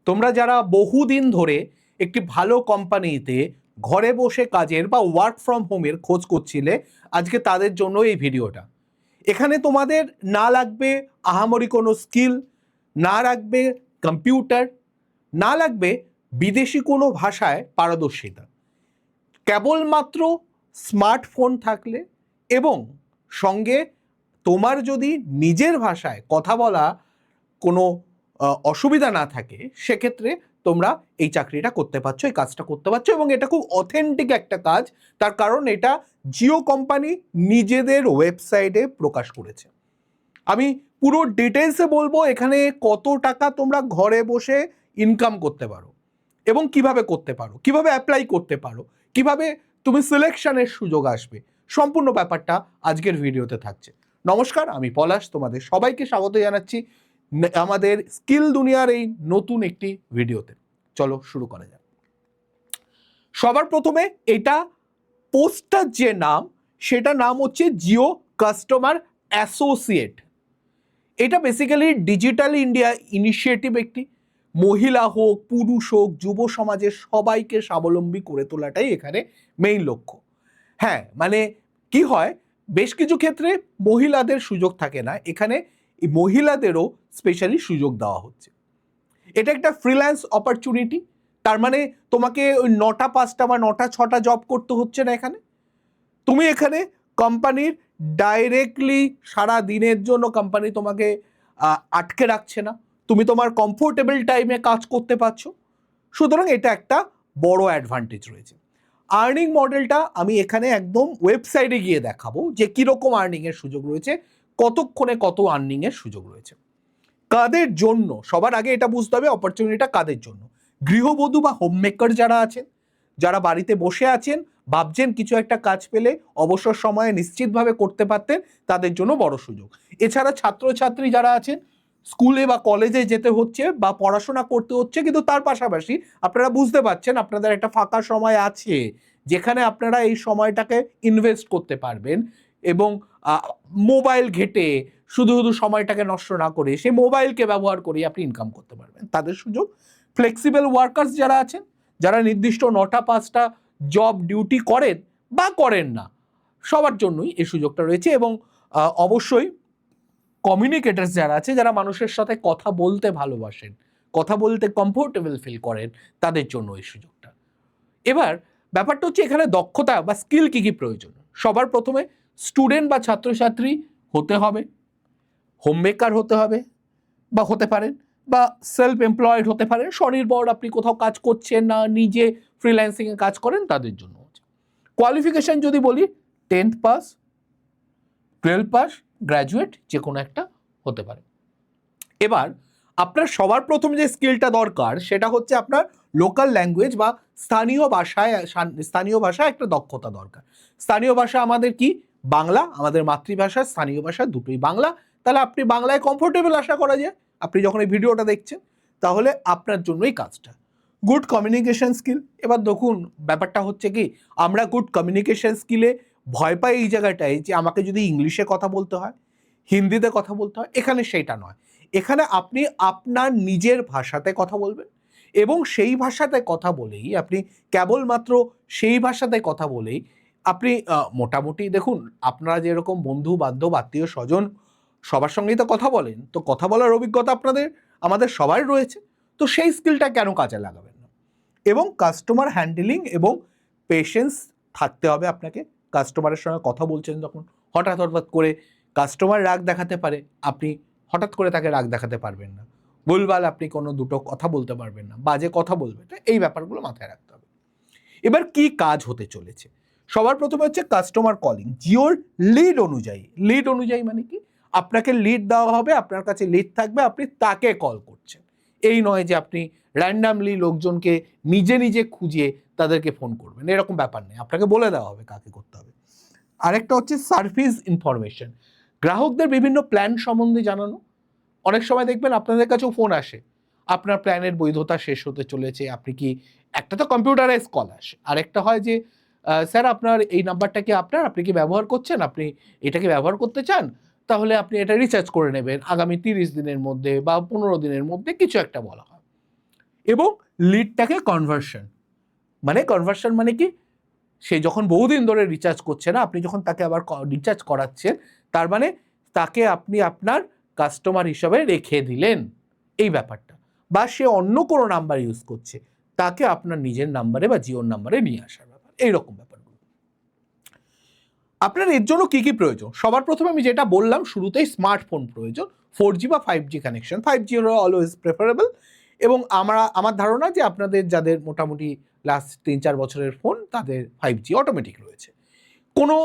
তোমরা যারা বহুদিন ধরে একটি ভালো কোম্পানিতে ঘরে বসে কাজের বা ওয়ার্ক ফ্রম হোমের খোঁজ করছিলে, আজকে তাদের জন্য এই ভিডিওটা। এখানে তোমাদের না লাগবে আহামরি কোনো স্কিল, না লাগবে কম্পিউটার, না লাগবে বিদেশি কোনো ভাষায় পারদর্শিতা। কেবলমাত্র স্মার্টফোন থাকলে এবং সঙ্গে তোমার যদি নিজের ভাষায় কথা বলা কোনো অসুবিধা না থাকে, সেক্ষেত্রে তোমরা এই চাকরিটা করতে পারছো, এই কাজটা করতে পারছো। এবং এটা খুব অথেন্টিক একটা কাজ, তার কারণ এটা জিও কোম্পানি নিজেদের ওয়েবসাইটে প্রকাশ করেছে। আমি পুরো ডিটেলসে বলবো এখানে কত টাকা তোমরা ঘরে বসে ইনকাম করতে পারো এবং কিভাবে করতে পারো, কিভাবে অ্যাপ্লাই করতে পারো, কিভাবে তুমি সিলেকশনের সুযোগ আসবে, সম্পূর্ণ ব্যাপারটা আজকের ভিডিওতে থাকছে। নমস্কার, আমি পলাশ, তোমাদের সবাইকে স্বাগত জানাচ্ছি আমাদের স্কিল দুনিয়ার এই নতুন একটি ভিডিওতে। চলো শুরু করা যাক। সবার প্রথমে এটা পোস্টটার যে নাম, সেটা নাম হচ্ছে জিও কাস্টমার অ্যাসোসিয়েট। এটা বেসিক্যালি ডিজিটাল ইন্ডিয়া ইনিশিয়েটিভ, একটি মহিলা হোক পুরুষ হোক যুব সমাজের সবাইকে স্বাবলম্বী করে তোলাটাই এখানে মেইন লক্ষ্য। হ্যাঁ, মানে কি হয়, বেশ কিছু ক্ষেত্রে মহিলাদের সুযোগ থাকে না, এখানে এই মহিলাদেরও স্পেশালি সুযোগ দেওয়া হচ্ছে। এটা একটা ফ্রিল্যান্স অপরচুনিটি, তার মানে তোমাকে ওই 9টা 5টা বা 9টা 6টা জব করতে হচ্ছে না। এখানে তুমি এখানে কোম্পানির ডাইরেক্টলি সারা দিনের জন্য কোম্পানি তোমাকে আটকে রাখছে না, তুমি তোমার কমফোর্টেবল টাইমে কাজ করতে পারছো। সুতরাং এটা একটা বড় অ্যাডভান্টেজ রয়েছে। আর্নিং মডেলটা আমি এখানে একদম ওয়েবসাইটে গিয়ে দেখাবো যে কীরকম আর্নিংয়ের সুযোগ রয়েছে, কতক্ষণে কত আর্নিংয়ের সুযোগ রয়েছে, কাদের জন্য। সবার আগে এটা বুঝতে হবে অপরচুনিটিটা কাদের জন্য। গৃহবধূ বা হোম মেকার যারা আছেন, যারা বাড়িতে বসে আছেন, ভাবছেন কিছু একটা কাজ পেলে অবসর সময়ে নিশ্চিতভাবে করতে পারতেন, তাদের জন্য বড় সুযোগ। এছাড়া ছাত্রছাত্রী যারা আছেন, স্কুলে বা কলেজে যেতে হচ্ছে বা পড়াশোনা করতে হচ্ছে, কিন্তু তার পাশাপাশি আপনারা বুঝতে পারছেন আপনাদের একটা ফাঁকা সময় আছে, যেখানে আপনারা এই সময়টাকে ইনভেস্ট করতে পারবেন এবং মোবাইল ঘেটে শুধু শুধু সময়টাকে নষ্ট না করে সেই মোবাইলকে ব্যবহার করে আপনি ইনকাম করতে পারবেন, তাদের সুযোগ। ফ্লেক্সিবল ওয়ার্কার্স যারা আছেন, যারা নির্দিষ্ট 9টা 5টা জব ডিউটি করেন বা করেন না, সবার জন্যই এই সুযোগটা রয়েছে। এবং অবশ্যই কমিউনিকেটার্স যারা আছে, যারা মানুষের সাথে কথা বলতে ভালোবাসেন, কথা বলতে কমফোর্টেবল ফিল করেন, তাদের জন্য এই সুযোগটা। এবার ব্যাপারটা হচ্ছে এখানে দক্ষতা বা স্কিল কী কী প্রয়োজন। সবার প্রথমে স্টুডেন্ট বা ছাত্রছাত্রী হতে হবে, হোম মেকার হতে হবে বা হতে পারেন, বা সেলফ এমপ্লয়েড হতে পারেন, স্বনির্ভর, আপনি কোথাও কাজ করছেন না, নিজে ফ্রিল্যান্সিংয়ে কাজ করেন, তাদের জন্য হচ্ছে। কোয়ালিফিকেশান যদি বলি, 10th পাস, 12 পাস, গ্র্যাজুয়েট, যে কোনো একটা হতে পারে। এবার আপনার সবার প্রথম যে স্কিলটা দরকার সেটা হচ্ছে আপনার লোকাল ল্যাঙ্গুয়েজ বা স্থানীয় ভাষায় একটা দক্ষতা দরকার। স্থানীয় ভাষা আমাদের কি, বাংলা, আমাদের মাতৃভাষা, স্থানীয় ভাষা দুটোই বাংলা। তাহলে আপনি বাংলায় কমফোর্টেবল আশা করা যায় আপনি যখন এই ভিডিওটা দেখছেন, তাহলে আপনার জন্যই কাজটা। Good communication skill. এবার দেখুন ব্যাপারটা হচ্ছে কি, আমরা গুড কমিউনিকেশন স্কিলে ভয় পাই এই জায়গাটায় যে আমাকে যদি ইংলিশে কথা বলতে হয়, হিন্দিতে কথা বলতে হয়। এখানে সেইটা নয়, এখানে আপনি আপনার নিজের ভাষাতে কথা বলবেন এবং সেই ভাষাতে কথা বলেই আপনি কেবলমাত্র সেই ভাষাতে কথা বলেই আপনি মোটামুটি দেখুন, আপনারা যেরকম বন্ধু বান্ধব আত্মীয় স্বজন সবার সঙ্গেই তো কথা বলেন, তো কথা বলার অভিজ্ঞতা আমাদের সবার রয়েছে, তো সেই স্কিলটা কেন কাজে লাগাবেন না। এবং কাস্টমার হ্যান্ডেলিং এবং পেশেন্স থাকতে হবে আপনাকে। কাস্টমারের সঙ্গে কথা বলছেন যখন, হঠাৎ করে কাস্টমার রাগ দেখাতে পারে, আপনি হঠাৎ করে তাকে রাগ দেখাতে পারবেন না, ভুলভাল আপনি কোনো দুটো কথা বলতে পারবেন না, বাজে কথা বলবেন না, এই ব্যাপারগুলো মাথায় রাখতে হবে। এবার কি কাজ হতে চলেছে, সবার প্রথমে হচ্ছে কাস্টমার কলিং জিওর লিড অনুযায়ী মানে কি, আপনাকে লিড দেওয়া হবে, আপনার কাছে লিড থাকবে, আপনি তাকে কল করছেন। এই নয় যে আপনি র্যান্ডামলি লোকজনকে নিজে নিজে খুঁজে তাদেরকে ফোন করবেন, এরকম ব্যাপার নেই, আপনাকে বলে দেওয়া হবে কাকে করতে হবে। আরেকটা হচ্ছে সার্ভিস ইনফরমেশন, গ্রাহকদের বিভিন্ন প্ল্যান সম্বন্ধে জানানো। অনেক সময় দেখবেন আপনাদের কাছেও ফোন আসে, আপনার প্ল্যানের বৈধতা শেষ হতে চলেছে, আপনি কি, একটা তো কম্পিউটারাইজ কল আসে, আরেকটা হয় যে স্যার আপনার এই নাম্বারটা কি আপনি কি ব্যবহার করছেন, আপনি এটাকে ব্যবহার করতে চান, তাহলে আপনি এটা রিচার্জ করে নেবেন আগামী 30 দিনের মধ্যে বা 15 দিনের মধ্যে, কিছু একটা বলা হয়। এবং লিডটাকে কনভার্সন মানে কি, সে যখন বহুদিন ধরে রিচার্জ করছে না, আপনি যখন তাকে আবার রিচার্জ করাচ্ছেন, তার মানে তাকে আপনি আপনার কাস্টমার হিসাবে রেখে দিলেন, এই ব্যাপারটা। বা সে অন্য কোনো নাম্বার ইউজ করছে, তাকে আপনার নিজের নাম্বারে বা জিওর নাম্বারে নিয়ে আসার ব্যাপার, এইরকম ব্যাপারগুলো। আপনার এর জন্য কি কি প্রয়োজন? সবার প্রথমে আমি যেটা বললাম শুরুতেই, স্মার্টফোন প্রয়োজন, 4G বা 5G কানেকশন। 5G হলো অলওয়েজ প্রেফারেবল, এবং আমার ধারণা যে আপনাদের যাদের মোটামুটি লাস্ট 3-4 বছরের ফোন, তাদের 5G অটোমেটিক রয়েছে। কোনো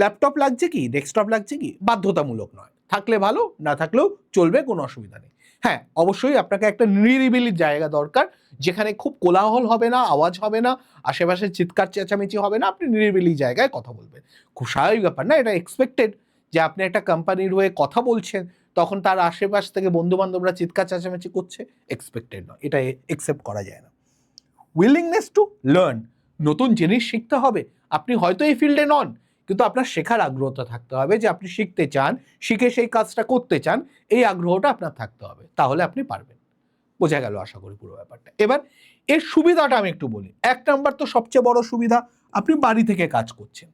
ল্যাপটপ লাগছে কি, ডেস্কটপ লাগছে কি, বাধ্যতামূলক নয়, থাকলে ভালো, না থাকলেও চলবে, কোনো অসুবিধা নেই। হ্যাঁ, অবশ্যই আপনাকে একটা নিরিবিলি জায়গা দরকার, যেখানে খুব কোলাহল হবে না, আওয়াজ হবে না, আশেপাশে চিৎকার চেঁচামেচি হবে না, আপনি নিরিবিলি জায়গায় কথা বলবেন। খুব স্বাভাবিক ব্যাপার না, এটা এক্সপেক্টেড, যে আপনি একটা কোম্পানির হয়ে কথা বলছেন, তখন তার আশেপাশ থেকে বন্ধু বান্ধবরা চিৎকার চেঁচামেচি করছে, এক্সপেক্টেড নয়, এটা একসেপ্ট করা যায় না। উইলিংনেস টু লার্ন, নতুন জিনিস শিখতে হবে। আপনি হয়তো এই ফিল্ডে নন, কিন্তু আপনার শেখার আগ্রহটা থাকতে হবে, যে আপনি শিখতে চান, শিখে সেই কাজটা করতে চান, এই আগ্রহটা আপনার থাকতে হবে, তাহলে আপনি পারবেন। বোঝা গেল আশা করি পুরো ব্যাপারটা। এবার এর সুবিধাটা আমি একটু বলি। 1 নাম্বার তো সবচেয়ে বড় সুবিধা, আপনি বাড়ি থেকে কাজ করছেন,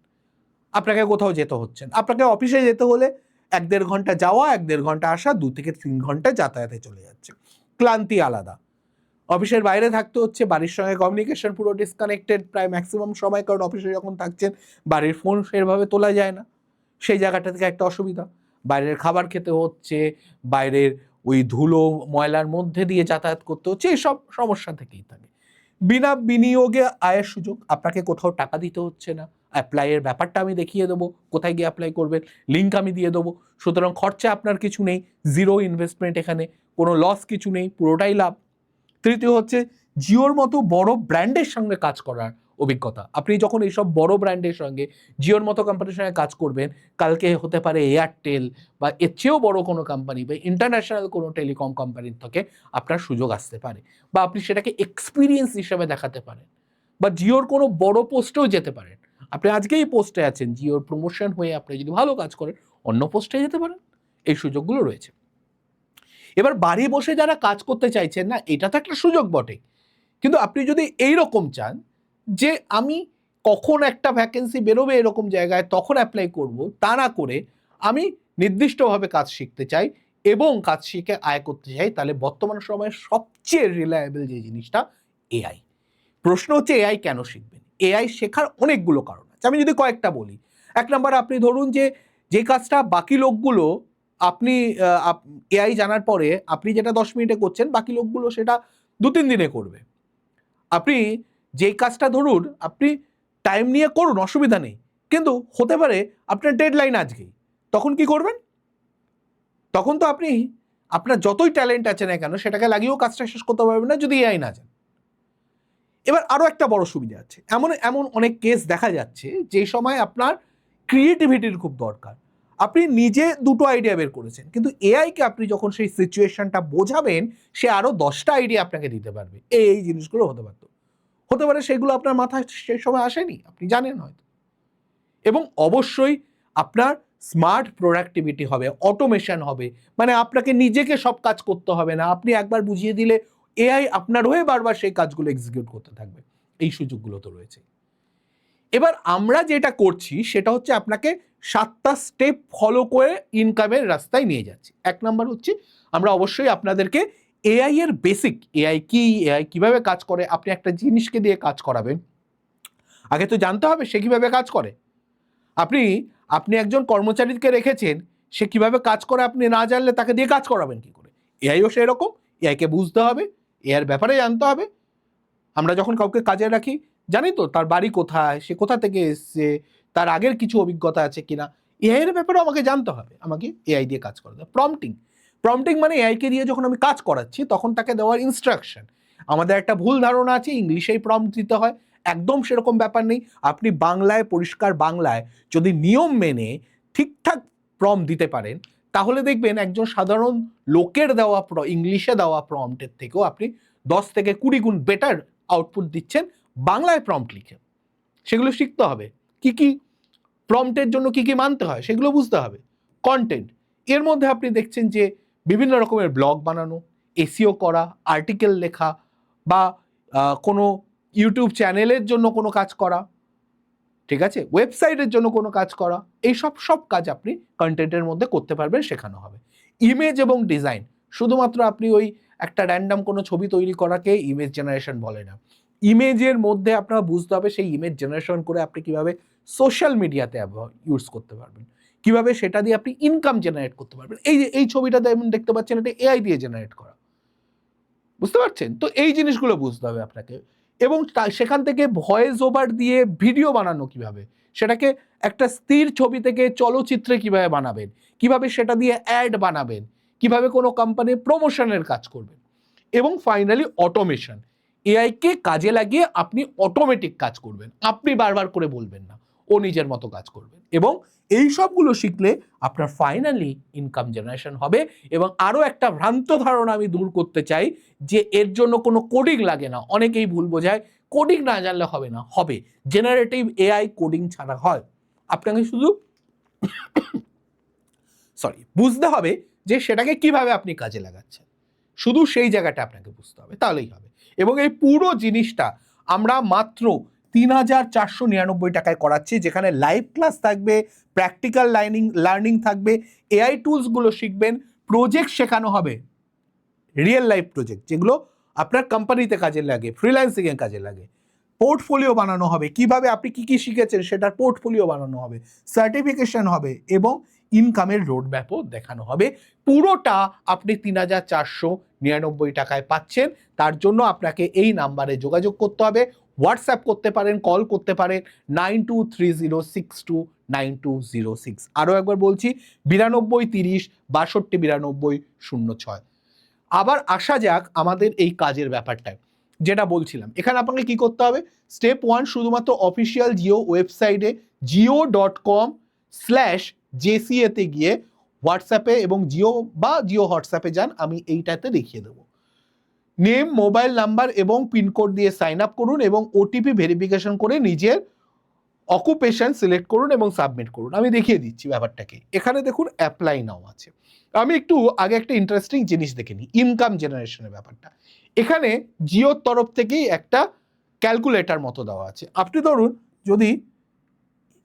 আপনাকে কোথাও যেতে হচ্ছে না। আপনাকে অফিসে যেতে হলে 1-1.5 ঘন্টা যাওয়া, 1-1.5 ঘন্টা আসা, 2 থেকে 3 ঘন্টা যাতায়াতে চলে যাচ্ছে, ক্লান্তি আলাদা। অফিসের বাইরে থাকতে হচ্ছে, বাড়ির সঙ্গে কমিউনিকেশন পুরো ডিসকানেক্টেড প্রায় ম্যাক্সিমাম সময়, কারণ অফিসে যখন থাকছেন বাড়ির ফোন সেভাবে তোলা যায় না, সেই জায়গাটা থেকে একটা অসুবিধা। বাইরের খাবার খেতে হচ্ছে, বাইরের ওই ধুলো ময়লার মধ্যে দিয়ে যাতায়াত করতে হচ্ছে, এইসব সমস্যা থেকেই থাকে। বিনা বিনিয়োগে আয়ের সুযোগ, আপনাকে কোথাও টাকা দিতে হচ্ছে না, অ্যাপ্লাইয়ের ব্যাপারটা আমি দেখিয়ে দেবো, কোথায় গিয়ে অ্যাপ্লাই করবেন, লিঙ্ক আমি দিয়ে দেবো, সুতরাং খরচা আপনার কিছু নেই, জিরো ইনভেস্টমেন্ট, এখানে কোনো লস কিছু নেই, পুরোটাই লাভ। তৃতীয় হচ্ছে, জিওর মতো বড় ব্র্যান্ডের সঙ্গে কাজ করার অভিজ্ঞতা। আপনি যখন এইসব বড় ব্র্যান্ডের সঙ্গে, জিওর মতো কোম্পানির সঙ্গে কাজ করবেন, কালকে হতে পারে এয়ারটেল বা এর চেয়েও বড় কোনো কোম্পানি বা ইন্টারন্যাশনাল কোনো টেলিকম কোম্পানির থেকে আপনার সুযোগ আসতে পারে, বা আপনি সেটাকে এক্সপিরিয়েন্স হিসেবে দেখাতে পারেন, বা জিওর কোনো বড় পোস্টেও যেতে পারেন। আপনি আজকেই পোস্টে আছেন, জিওর প্রমোশন হয়ে আপনি যদি ভালো কাজ করেন, অন্য পোস্টে যেতে পারেন, এই সুযোগগুলো রয়েছে। এবার বাড়ি বসে যারা কাজ করতে চাইছেন না, এটা তো একটা সুযোগ বটে, কিন্তু আপনি যদি এইরকম চান যে আমি কখন একটা ভ্যাকেন্সি বেরোবে এরকম জায়গায় তখন অ্যাপ্লাই করব, তা না করে আমি নির্দিষ্টভাবে কাজ শিখতে চাই এবং কাজ শিখে আয় করতে চাই, তাহলে বর্তমান সময়ে সবচেয়ে রিলায়েবল যে জিনিসটা, এআই। প্রশ্ন হচ্ছে এআই কেন শিখবেন? এআই শেখার অনেকগুলো কারণ আছে, আমি যদি কয়েকটা বলি। 1 নাম্বার, আপনি ধরুন যে কাজটা বাকি লোকগুলো, আপনি এআই জানার পরে আপনি যেটা 10 মিনিটে করছেন, বাকি লোকগুলো সেটা 2-3 দিনে করবে। আপনি যেই কাজটা ধরুন আপনি টাইম নিয়ে করুন, অসুবিধা নেই, কিন্তু হতে পারে আপনার ডেডলাইন আজকেই, তখন কি করবেন? তখন তো আপনি আপনার যতই ট্যালেন্ট আছে না কেন, সেটাকে লাগিয়েও কাজটা শেষ করতে পারবেন না যদি এআই না জানেন। এবার আরও একটা বড় সুবিধা আছে, এমন এমন অনেক কেস দেখা যাচ্ছে যে সময় আপনার ক্রিয়েটিভিটির খুব দরকার, আপনি নিজে 2টো আইডিয়া বের করেছেন, কিন্তু এআইকে আপনি যখন সেই সিচুয়েশনটা বোঝাবেন, সে আরও 10টা আইডিয়া আপনাকে দিতে পারবে। এই জিনিসগুলো হতে পারে সেগুলো আপনার মাথায় সেই সময় আসেনি, আপনি জানেন হয়তো। এবং অবশ্যই আপনার স্মার্ট প্রোডাক্টিভিটি হবে, অটোমেশন হবে, মানে আপনাকে নিজেকে সব কাজ করতে হবে না, আপনি একবার বুঝিয়ে দিলে এআই আপনার হয়ে বারবার সেই কাজগুলো এক্সিকিউট করতে থাকবে, এই সুযোগগুলো তো রয়েছে। এবার আমরা যেটা করছি সেটা হচ্ছে আপনাকে 7টা স্টেপ ফলো করে ইনকামের রাস্তায় নিয়ে যাচ্ছি। 1 নাম্বার হচ্ছে, আমরা অবশ্যই আপনাদেরকে এআই এর বেসিক, এআই কি, এআই কিভাবে কাজ করে, আপনি একটা জিনিসকে দিয়ে কাজ করাবেন, আগে তো জানতে হবে সে কিভাবে কাজ করে। আপনি আপনি একজন কর্মচারীকে রেখেছেন, সে কিভাবে কাজ করে আপনি না জানলে তাকে দিয়ে কাজ করাবেন কি করে? এআইও সেরকম, এআইকে বুঝতে হবে, এআইয়ের ব্যাপারে জানতে হবে। আমরা যখন কাউকে কাজে রাখি, জানি তো তার বাড়ি কোথায়, সে কোথা থেকে এসছে, তার আগের কিছু অভিজ্ঞতা আছে কিনা, এআইয়ের ব্যাপারেও আমাকে জানতে হবে, আমাকে এআই দিয়ে কাজ করাতে হবে। প্রম্পটিং মানে এআইকে দিয়ে যখন আমি কাজ করাচ্ছি, তখন তাকে দেওয়ার ইনস্ট্রাকশন। আমাদের একটা ভুল ধারণা আছে ইংলিশেই প্রম্পট দিতে হয়, একদম সেরকম ব্যাপার নেই। আপনি বাংলায়, পরিষ্কার বাংলায় যদি নিয়ম মেনে ঠিকঠাক প্রম্পট দিতে পারেন, তাহলে দেখবেন একজন সাধারণ লোকের দেওয়া ইংলিশে দেওয়া প্রম্পটের থেকেও আপনি 10 থেকে 20 গুণ বেটার আউটপুট দিচ্ছেন বাংলায় প্রম্পট লিখে। সেগুলো শিখতে হবে, কি কি প্রম্পটের জন্য কি কি মানতে হয় সেগুলো বুঝতে হবে। কন্টেন্ট, এর মধ্যে আপনি দেখছেন যে বিভিন্ন রকমের ব্লগ বানানো, এসইও করা, আর্টিকেল লেখা, বা কোনো ইউটিউব চ্যানেলের জন্য কোনো কাজ করা, ঠিক আছে, ওয়েবসাইটের জন্য কোনো কাজ করা, এইসব সব কাজ আপনি কন্টেন্টের মধ্যে করতে পারবেন, শেখানো হবে। ইমেজ এবং ডিজাইন, শুধুমাত্র আপনি ওই একটা র্যান্ডাম কোনো ছবি তৈরি করাকে ইমেজ জেনারেশন বলে না। ইমেজের মধ্যে আপনার বুঝতে হবে সেই ইমেজ জেনারেশন করে আপনি কিভাবে সোশ্যাল মিডিয়াতে ইউজ করতে পারবেন, কিভাবে সেটা দিয়ে আপনি ইনকাম জেনারেট করতে পারবেন। এই যে এই ছবিটা দেখতে পাচ্ছেন, এটা এআই দিয়ে জেনারেট করা, বুঝতে পারছেন তো? এই জিনিসগুলো বুঝতে হবে আপনাকে। এবং সেখান থেকে ভয়েস ওভার দিয়ে ভিডিও বানানো কিভাবে, সেটাকে একটা স্থির ছবি থেকে চলচ্চিত্রে কিভাবে বানাবেন, কিভাবে সেটা দিয়ে অ্যাড বানাবেন, কিভাবে কোনো কোম্পানির প্রমোশনের কাজ করবেন, এবং ফাইনালি অটোমেশন, এআইকে কাজে লাগিয়ে আপনি অটোমেটিক কাজ করবেন, আপনি বারবার করে বলবেন না, ও নিজের মতো কাজ করবেন। এবং এই সবগুলো শিখলে আপনার ফাইনালি ইনকাম জেনারেশন হবে। এবং আরও একটা ভ্রান্ত ধারণা আমি দূর করতে চাই যে এর জন্য কোনো কোডিং লাগে না, অনেকেই ভুল বোঝায়, কোডিং না জানলে হবে না, হবে, জেনারেটিভ এআই কোডিং ছাড়া হয়। আপনাকে শুধু বুঝতে হবে যে সেটাকে কিভাবে আপনি কাজে লাগাচ্ছেন, শুধু সেই জায়গাটা আপনাকে বুঝতে হবে, তাহলেই হবে। এবং এই পুরো জিনিসটা আমরা মাত্র 3,499 টাকায় করাচ্ছি, যেখানে লাইভ ক্লাস থাকবে, প্র্যাকটিক্যাল লার্নিং থাকবে, এআই টুলসগুলো শিখবেন, প্রজেক্ট শেখানো হবে, রিয়েল লাইফ প্রজেক্ট যেগুলো আপনার কোম্পানিতে কাজে লাগে, ফ্রিল্যান্সিংয়ে কাজে লাগে, পোর্টফোলিও বানানো হবে, কিভাবে আপনি কি কি শিখেছেন সেটার পোর্টফোলিও বানানো হবে, সার্টিফিকেশন হবে, এবং ইনকামের রোড ম্যাপও দেখানো হবে। পুরোটা আপনি 3,499 টাকায় পাচ্ছেন। তার জন্য আপনাকে এই নাম্বারে যোগাযোগ করতে হবে, হোয়াটসঅ্যাপ করতে পারেন, কল করতে পারেন 9230629206। আরও একবার বলছি 9230 629206। আবার আসা যাক আমাদের এই কাজের ব্যাপারটায়, যেটা বলছিলাম, এখানে আপনাকে কি করতে হবে, স্টেপ 1, শুধুমাত্র অফিসিয়াল জিও ওয়েবসাইটে jio.com/jca গিয়ে হোয়াটসঅ্যাপে এবং জিও হোয়াটসঅ্যাপে যান, আমি এইটাতে দেখিয়ে দেবো। নেম, মোবাইল নাম্বার এবং পিনকোড দিয়ে সাইন আপ করুন এবং ওটিপি ভেরিফিকেশন করে নিজের অকুপেশন সিলেক্ট করুন এবং সাবমিট করুন। আমি দেখিয়ে দিচ্ছি ব্যাপারটাকে। এখানে দেখুন অ্যাপ্লাই নাও আছে। আমি একটু আগে একটা ইন্টারেস্টিং জিনিস দেখে নিই, ইনকাম জেনারেশনের ব্যাপারটা। এখানে জিওর তরফ থেকেই একটা ক্যালকুলেটার মতো দেওয়া আছে। আপনি ধরুন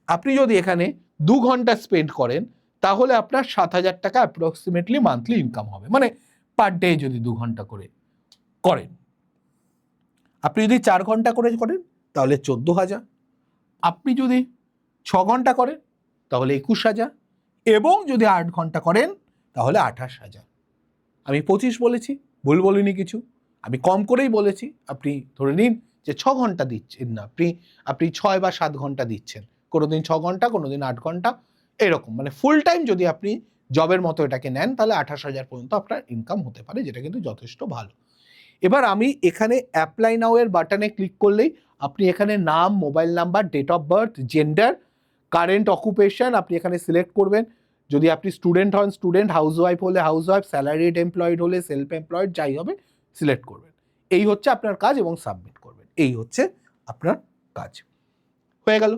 আপনি যদি এখানে 2 ঘন্টা স্পেন্ড করেন, তাহলে আপনার 7,000 টাকা অ্যাপ্রক্সিমেটলি মান্থলি ইনকাম হবে, মানে পার ডে যদি 2 ঘন্টা করে করেন। আপনি যদি 4 ঘন্টা করে করেন তাহলে 14,000, আপনি যদি 6 ঘন্টা করেন তাহলে 21,000, এবং যদি 8 ঘন্টা করেন তাহলে 28,000। আমি 25 বলেছি, ভুল বলিনি কিছু, আমি কম করেই বলেছি। আপনি ধরে নিন যে 6 ঘন্টা দিচ্ছেন না, আপনি 6 বা 7 ঘন্টা দিচ্ছেন, কোনোদিন 6 ঘন্টা, কোনোদিন 8 ঘন্টা, এরকম, মানে ফুল টাইম যদি আপনি জবের মতো এটাকে নেন তাহলে 28,000 পর্যন্ত আপনার ইনকাম হতে পারে, যেটা কিন্তু যথেষ্ট ভালো। এবার আমি এখানে অ্যাপ্লাই নাও এর বাটনে ক্লিক করলেই আপনি এখানে নাম, mobile number, date of birth, gender, current occupation আপনি এখানে সিলেক্ট করবেন। যদি আপনি স্টুডেন্ট হন স্টুডেন্ট, হাউসওয়াইফ হলে হাউসওয়াইফ, স্যালারিড এমপ্লয়েড হলে সেলফ এমপ্লয়েড, যাই হবে সিলেক্ট করবেন। এই হচ্ছে আপনার কাজ এবং সাবমিট করবেন। এই হচ্ছে আপনার কাজ, হয়ে গেল।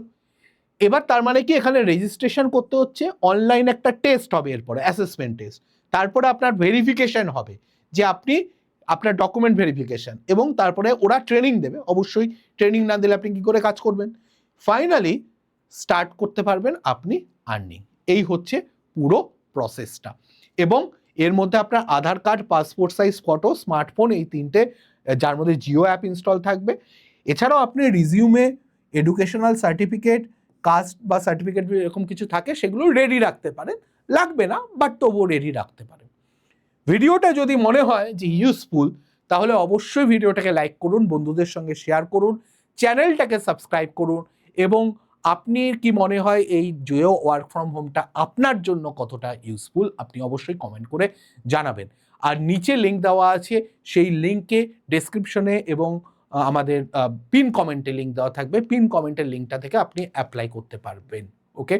এবার তার মানে কি, এখানে রেজিস্ট্রেশন করতে হচ্ছে, অনলাইন একটা টেস্ট হবে, এরপরে অ্যাসেসমেন্ট টেস্ট, তারপরে আপনার ভেরিফিকেশন হবে যে আপনি আপনার ডকুমেন্ট ভেরিফিকেশন, এবং তারপরে ওরা ট্রেনিং দেবে। অবশ্যই ট্রেনিং না দিলে আপনি কি করে কাজ করবেন। ফাইনালি স্টার্ট করতে পারবেন আপনি আর্নিং। এই হচ্ছে পুরো প্রসেসটা। এবং এর মধ্যে আপনার Aadhaar card, passport size photo, smartphone, এই 3টে, যার মধ্যে জিও অ্যাপ ইনস্টল থাকবে। এছাড়াও আপনি রিজিউমে, এডুকেশনাল সার্টিফিকেট, কাস্ট বা সার্টিফিকেট এরকম কিছু থাকে, সেগুলো রেডি রাখতে পারেন, লাগবে না বাট তবুও রেডি রাখতে পারেন। ভিডিওটা যদি মনে হয় যে ইউজফুল, তাহলে অবশ্যই ভিডিওটাকে লাইক করুন, বন্ধুদের সঙ্গে শেয়ার করুন, চ্যানেলটাকে সাবস্ক্রাইব করুন, এবং আপনি কি মনে হয় এই জিও ওয়ার্ক ফ্রম হোমটা আপনার জন্য কতটা ইউজফুল, আপনি অবশ্যই কমেন্ট করে জানাবেন। আর নিচে লিঙ্ক দেওয়া আছে, সেই লিঙ্কে ডেসক্রিপশনে এবং আমাদের পিন কমেন্টে লিঙ্ক দেওয়া থাকবে, পিন কমেন্টের লিঙ্কটা থেকে আপনি অ্যাপ্লাই করতে পারবেন। ওকে,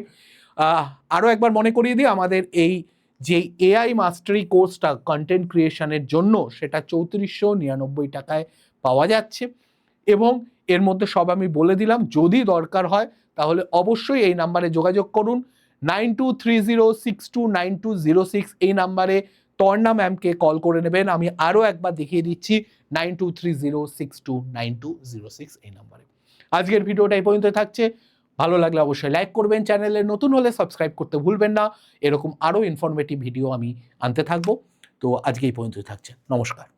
আরও একবার মনে করিয়ে দিই, আমাদের এই যে এআই মাস্টারি কোর্সটা কন্টেন্ট ক্রিয়েশনের জন্য, সেটা 3499 টাকায় পাওয়া যাচ্ছে। এবং এর মধ্যে সব আমি বলে দিলাম, যদি দরকার হয় তাহলে অবশ্যই এই নাম্বারে যোগাযোগ করুন, 9230629206। এই নাম্বারে তর্ণা ম্যামকে কল করে নেবেন। আমি আরও একবার দেখিয়ে দিচ্ছি 9230629206 এই নাম্বারে। আজকের ভিডিওটা এই পর্যন্ত থাকছে। ভালো লাগলে অবশ্যই লাইক করবেন, চ্যানেলে নতুন হলে সাবস্ক্রাইব করতে ভুলবেন না। এরকম আরও ইনফরমেটিভ ভিডিও আমি আনতে থাকবো। তো আজকে এই পর্যন্তই থাকছে। নমস্কার।